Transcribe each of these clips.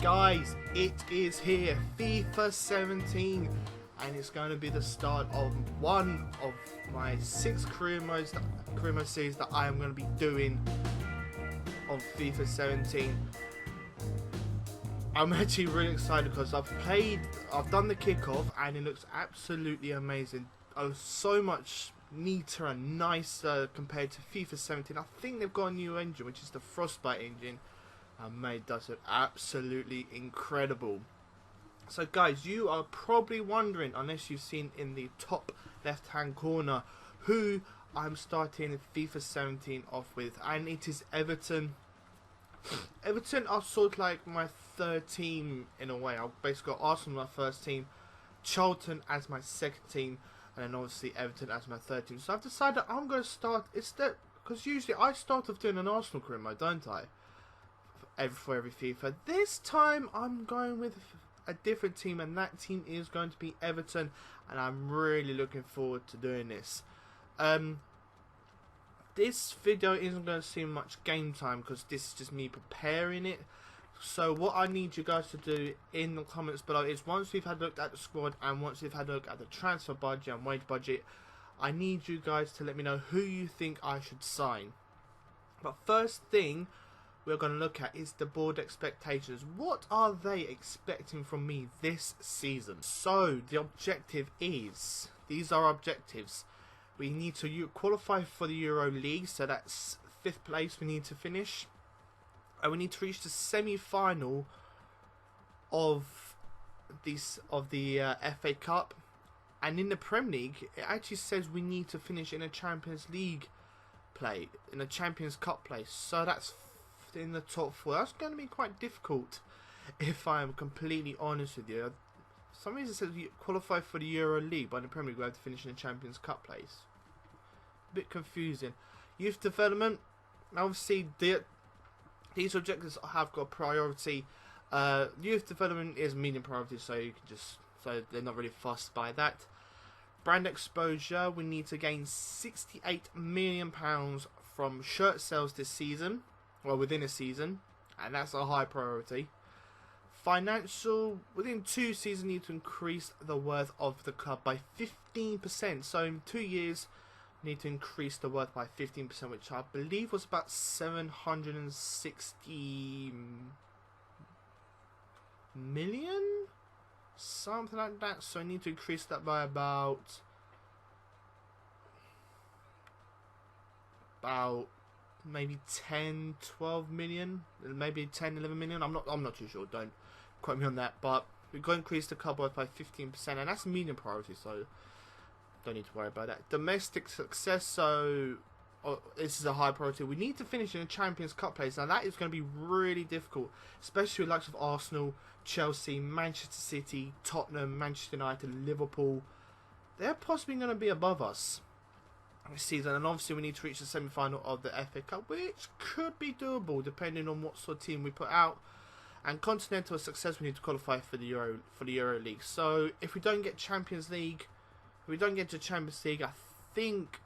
Guys, it is here, FIFA 17, and it's going to be the start of one of my 6 career mode series that I am going to be doing on FIFA 17. I'm actually really excited because I've done the kickoff and it looks absolutely amazing. So much neater and nicer compared to FIFA 17. I think they've got a new engine, which is the Frostbite engine. And mate, does it absolutely incredible. So guys, you are probably wondering, unless you've seen in the top left hand corner, who I'm starting FIFA 17 off with, and it is Everton. Everton are sort of like my third team in a way. I've basically got Arsenal my first team, Charlton as my second team, and then obviously Everton as my third team. So I've decided I'm going to start, because usually I start off doing an Arsenal career mode, don't I? For every FIFA. This time I'm going with a different team, and that team is going to be Everton, and I'm really looking forward to doing this. This video isn't going to seem much game time because this is just me preparing it. So what I need you guys to do in the comments below is, once we've had a look at the squad and once we've had a look at the transfer budget and wage budget, I need you guys to let me know who you think I should sign. But first thing we're going to look at is the board expectations. What are they expecting from me this season? So the objective is, these are objectives. We need to qualify for the Euro League, so that's 5th place we need to finish. And we need to reach the semi-final of the FA Cup. And in the Premier League, it actually says we need to finish in a Champions League play, in a Champions Cup place. So that's in the top 4. That's going to be quite difficult, if I am completely honest with you. For some reason it says you qualify for the Euro League, but in the Premier League we have to finish in the Champions Cup place. A bit confusing. Youth development, obviously these objectives have got priority. Youth development is medium priority, so you can so they're not really fussed by that. Brand exposure, we need to gain £68 million from shirt sales this season. Well, within a season, and that's a high priority. Financial, within 2 seasons, need to increase the worth of the club by 15%. So in 2 years, need to increase the worth by 15%, which I believe was about 760 million, something like that. So I need to increase that by about maybe 10, 12 million, maybe 10, 11 million. I'm not too sure. Don't quote me on that. But we've got to increase the club worth by 15%, and that's medium priority, so don't need to worry about that. Domestic success. So this is a high priority. We need to finish in a Champions Cup place. Now that is going to be really difficult, especially with the likes of Arsenal, Chelsea, Manchester City, Tottenham, Manchester United, Liverpool. They're possibly going to be above us this season, and obviously we need to reach the semi-final of the FA Cup, which could be doable depending on what sort of team we put out. And continental success, we need to qualify for the Euro League. So if we don't get Champions League, if we don't get to Champions League, I think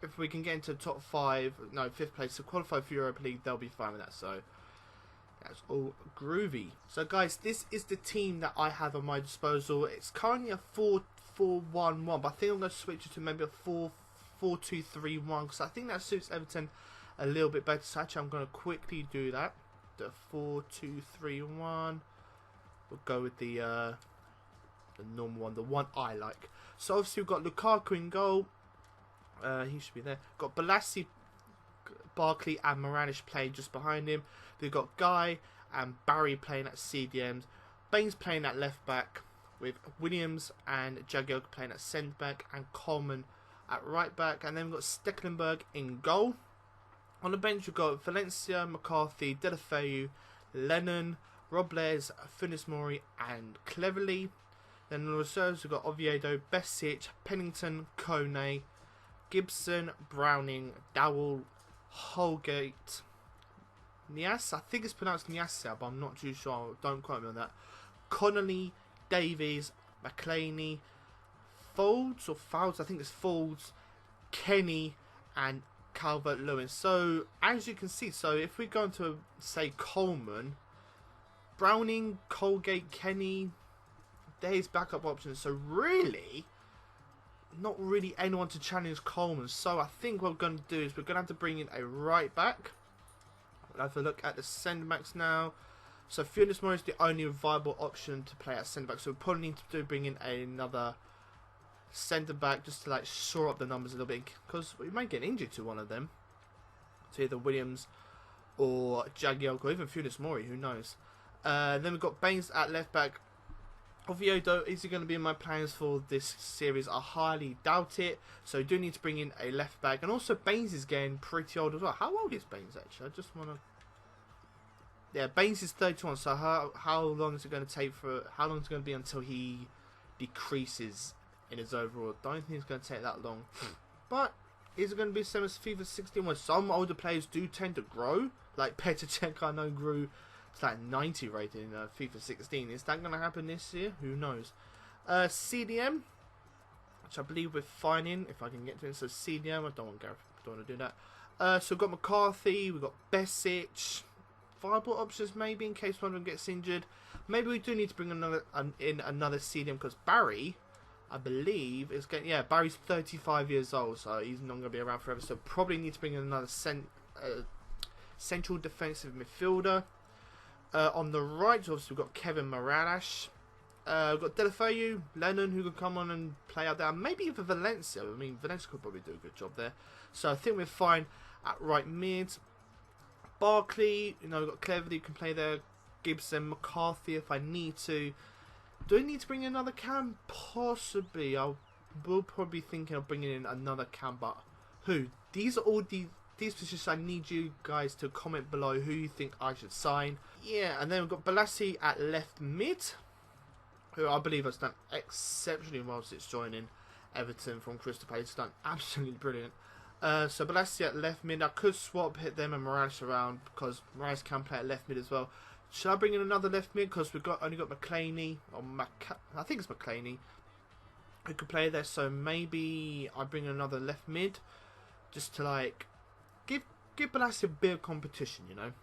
if we can get into the top 5th place to qualify for Europa League, they'll be fine with that. So that's all groovy. So guys, this is the team that I have at my disposal. It's currently a 4-4-1-1, but I think I'm going to switch it to maybe a 4-4-2-3-1, because I think that suits Everton a little bit better. So actually I'm going to quickly do that. The 4-2-3-1. We'll go with the normal one, the one I like. So obviously we've got Lukaku in goal. He should be there. Got Balassi, Barkley and Moranish playing just behind him. We've got Guy and Barry playing at CDMs. Baines playing at left back, with Williams and Jagielka playing at centre back, and Coleman at right back. And then we've got Stecklenburg in goal. On the bench we've got Valencia, McCarthy, Delafeu, Lennon, Robles, Funes Mori and Cleverley. Then in the reserves we've got Oviedo, Besic, Pennington, Kone, Gibson, Browning, Dowell, Holgate, Nias, I think it's pronounced Niasa, but I'm not too sure, don't quote me on that. Connolly, Davies, McClaney, Folds, I think it's Folds, Kenny and Calvert-Lewin. So as you can see, so if we go into say Coleman, Browning, Colgate, Kenny, there's backup options. So really, not really anyone to challenge Coleman. So I think what we're going to do is we're going to have to bring in a right back. We'll have a look at the centre backs now. So Funes Mori is the only viable option to play at centre back. So we probably need to bring in another centre back just to like shore up the numbers a little bit, because we might get injured to one of them. To either Williams or Jagielka or even Funes Mori, who knows. Then we've got Baines at left back. Oviedo, is he going to be in my plans for this series? I highly doubt it. So we do need to bring in a left back. And also Baines is getting pretty old as well. How old is Baines actually? I just want to... Yeah, Baines is 31. So how long is it going to take for... How long is it going to be until he decreases in his overall? I don't think it's going to take that long. But is it going to be the same as FIFA 16 where some older players do tend to grow? Like Petr Cech, I know, grew... It's like 90 rated in FIFA 16. Is that going to happen this year? Who knows? CDM, which I believe we're fine in, if I can get to it. So CDM, I don't want to do that. So we've got McCarthy, we've got Besic. Viable options maybe in case one of them gets injured. Maybe we do need to bring another CDM, because Barry, I believe, is getting... Yeah, Barry's 35 years old, so he's not going to be around forever. So probably need to bring in another central defensive midfielder. On the right, obviously, we've got Kevin Morales. We've got Delafeu, Lennon, who could come on and play out there. Maybe even Valencia. I mean, Valencia could probably do a good job there. So I think we're fine at right mid. Barkley, you know, we've got Cleverly, who can play there. Gibson, McCarthy, if I need to. Do I need to bring in another cam? Possibly. I will probably be thinking of bringing in another cam, but who? These are all these positions. I need you guys to comment below who you think I should sign. Yeah, and then we've got Balassi at left mid, who I believe has done exceptionally well since joining Everton from Crystal Palace. He's done absolutely brilliant. So Balassi at left mid. I could swap hit them and Morales around, because Morales can play at left mid as well. Should I bring in another left mid? Because we've only got McClaney, or I think it's McClaney, who could play there. So maybe I bring in another left mid, just to like give Balassi a bit of competition, you know.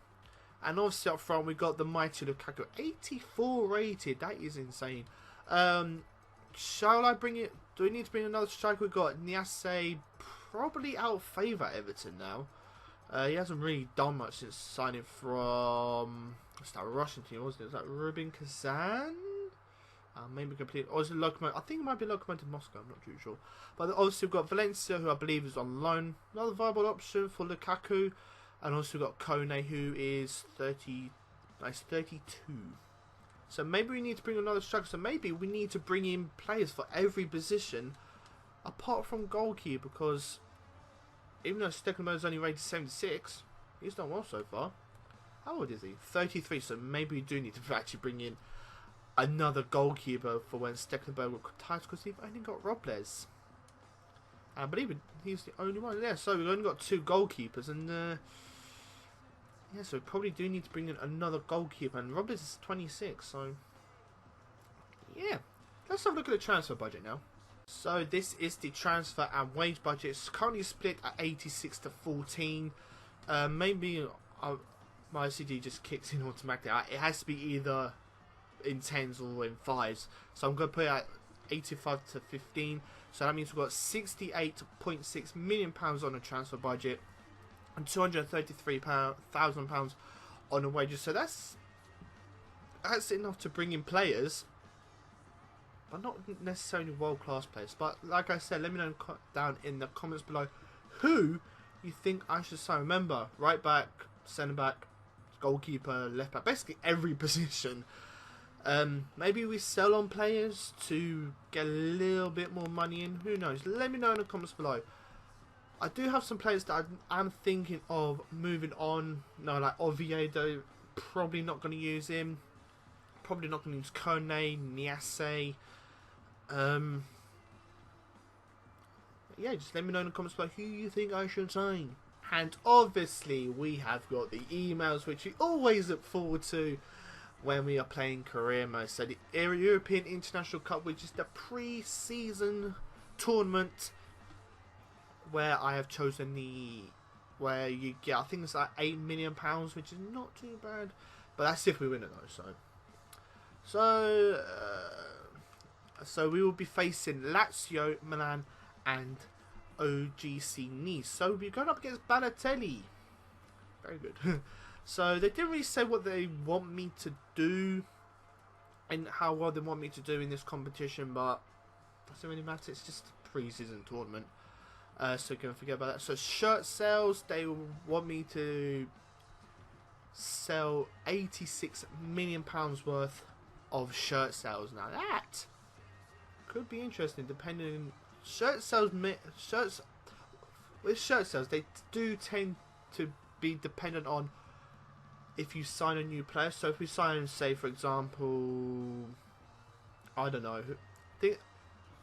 And obviously up front we got the mighty Lukaku, 84 rated. That is insane. Shall I bring it? Do we need to bring another striker? We've got Niasse, probably out of favour at Everton now. He hasn't really done much since signing from... What's that Russian team, wasn't it? Was that Rubin Kazan? Maybe complete... Or is it Lokomotiv? I think it might be Lokomotiv Moscow, I'm not too sure. But obviously we've got Valencia, who I believe is on loan. Another viable option for Lukaku. And also we've got Kone, who is 32. So maybe we need to bring another striker. So maybe we need to bring in players for every position, apart from goalkeeper, because even though Stekelenburg is only rated 76, he's done well so far. How old is he? 33. So maybe we do need to actually bring in another goalkeeper for when Stekelenburg retires, because we've only got Robles. I believe he's the only one. Yeah, so we've only got 2 goalkeepers, and yeah, so we probably do need to bring in another goalkeeper, and Robles is 26, so yeah. Let's have a look at the transfer budget now. So this is the transfer and wage budget. It's currently split at 86 to 14. Maybe my CD just kicks in automatically. It has to be either in 10s or in 5s. So I'm going to put it at 85 to 15. So that means we've got £68.6 million on the transfer budget and £233,000 on the wages. So that's enough to bring in players, but not necessarily world-class players. But like I said, let me know down in the comments below who you think I should sign. Remember, right back, centre back, goalkeeper, left back, basically every position. Maybe we sell on players to get a little bit more money in. Who knows? Let me know in the comments below. I do have some players that I'm thinking of moving on. No, like Oviedo, probably not going to use him. Probably not going to use Kone, Niasse. Yeah, just let me know in the comments below who you think I should sign. And obviously we have got the emails, which we always look forward to when we are playing career mode. So the European International Cup, which is the pre-season tournament, where I have chosen where you get, I think it's like £8 million, which is not too bad. But that's if we win it though. So we will be facing Lazio, Milan, and OGC Nice. So we're going up against Balotelli. Very good. So they didn't really say what they want me to do and how well they want me to do in this competition, but doesn't really matter. It's just a pre-season tournament. So don't forget about that. So shirt sales, they want me to sell £86 million worth of shirt sales. Now that could be interesting, depending on shirt sales. With shirt sales, they do tend to be dependent on if you sign a new player. So if we sign, say for example, I don't know,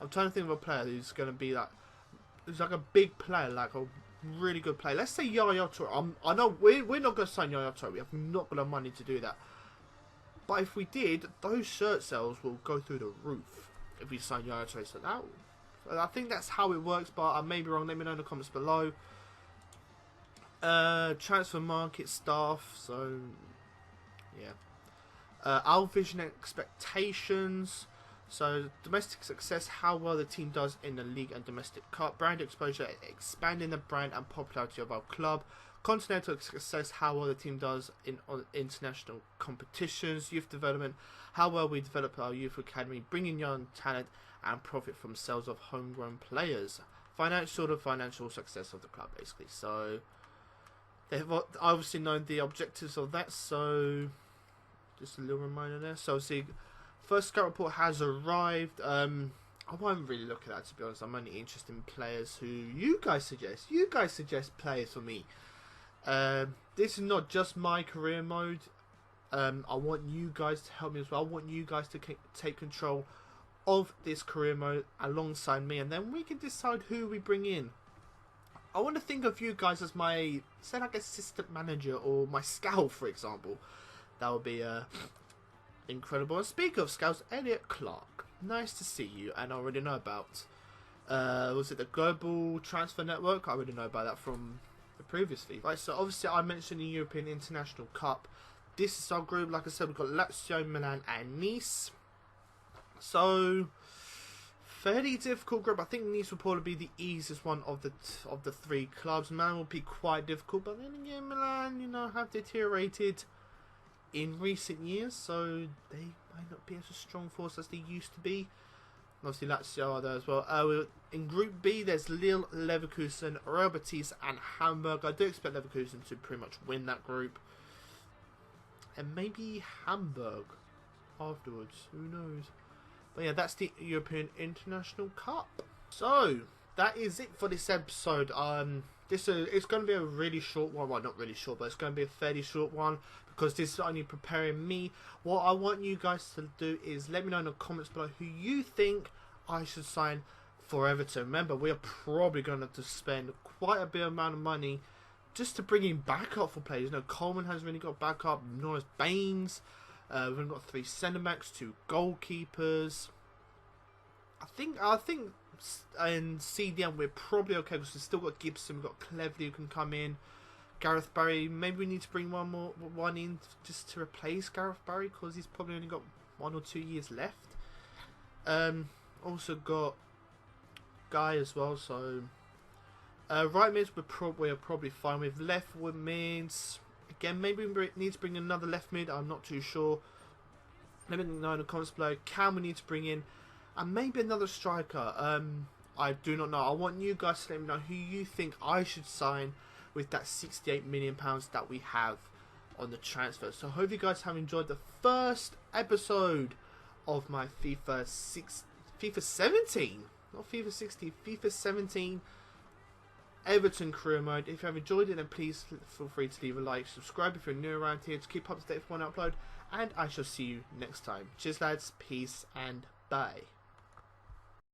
I'm trying to think of a player who's going to be like, who's like a big player, like a really good player. Let's say Yaya Toure. I know we're not going to sign Yaya Toure. We have not got the money to do that. But if we did, those shirt sales will go through the roof if we sign Yaya Toure. So that, I think that's how it works, but I may be wrong. Let me know in the comments below. Transfer market staff. So yeah. Our vision and expectations. So domestic success, how well the team does in the league and domestic cup. Brand exposure, expanding the brand and popularity of our club. Continental success, how well the team does in international competitions. Youth development, how well we develop our youth academy, bringing young talent and profit from sales of homegrown players. Financial success of the club, basically. So they've obviously known the objectives of that. So just a little reminder there. So see. First scout report has arrived. I won't really look at that, to be honest. I'm only interested in players who you guys suggest. You guys suggest players for me. This is not just my career mode. I want you guys to help me as well. I want you guys to take control of this career mode alongside me, and then we can decide who we bring in. I want to think of you guys as my, say like assistant manager or my scout, for example. That would be incredible. And speaking of scouts, Elliot Clark, nice to see you. And I already know about was it the Global Transfer Network? I already know about that from the previously. Right, so obviously I mentioned the European International Cup. This is our group. Like I said, we've got Lazio, Milan and Nice. So fairly difficult group. I think Nice will probably be the easiest one of the three clubs. Milan will be quite difficult, but then again, Milan, you know, have deteriorated in recent years, so they might not be as a strong force as they used to be. Obviously Lazio are there as well. In Group B, there's Lille, Leverkusen, Real Betis and Hamburg. I do expect Leverkusen to pretty much win that group. And maybe Hamburg afterwards, who knows. But yeah, that's the European International Cup. So, that is it for this episode. It's going to be a really short one. Well, not really short, but it's going to be a fairly short one, because this is only preparing me. What I want you guys to do is let me know in the comments below who you think I should sign for Everton. Remember, we are probably going to have to spend quite a bit amount of money just to bring in backup for players. You know, Coleman hasn't really got backup. Norris Baines. We've got 3 centre-backs, 2 goalkeepers. I think in CDM we're probably okay, because we've still got Gibson, we've got Cleverley who can come in. Gareth Barry, maybe we need to bring one in just to replace Gareth Barry, because he's probably only got 1 or 2 years left. Also got Guy as well. So right mids we're probably fine with. Left mids, again, maybe we need to bring another left mid. I'm not too sure. Let me know in the comments below. Can we need to bring in, and maybe another striker? I do not know. I want you guys to let me know who you think I should sign with that £68 million that we have on the transfer. So I hope you guys have enjoyed the first episode of my FIFA 17, not FIFA 16, FIFA 17 Everton career mode. If you have enjoyed it, then please feel free to leave a like, subscribe if you're new around here to keep up to date with when I upload, and I shall see you next time. Cheers lads, peace and bye.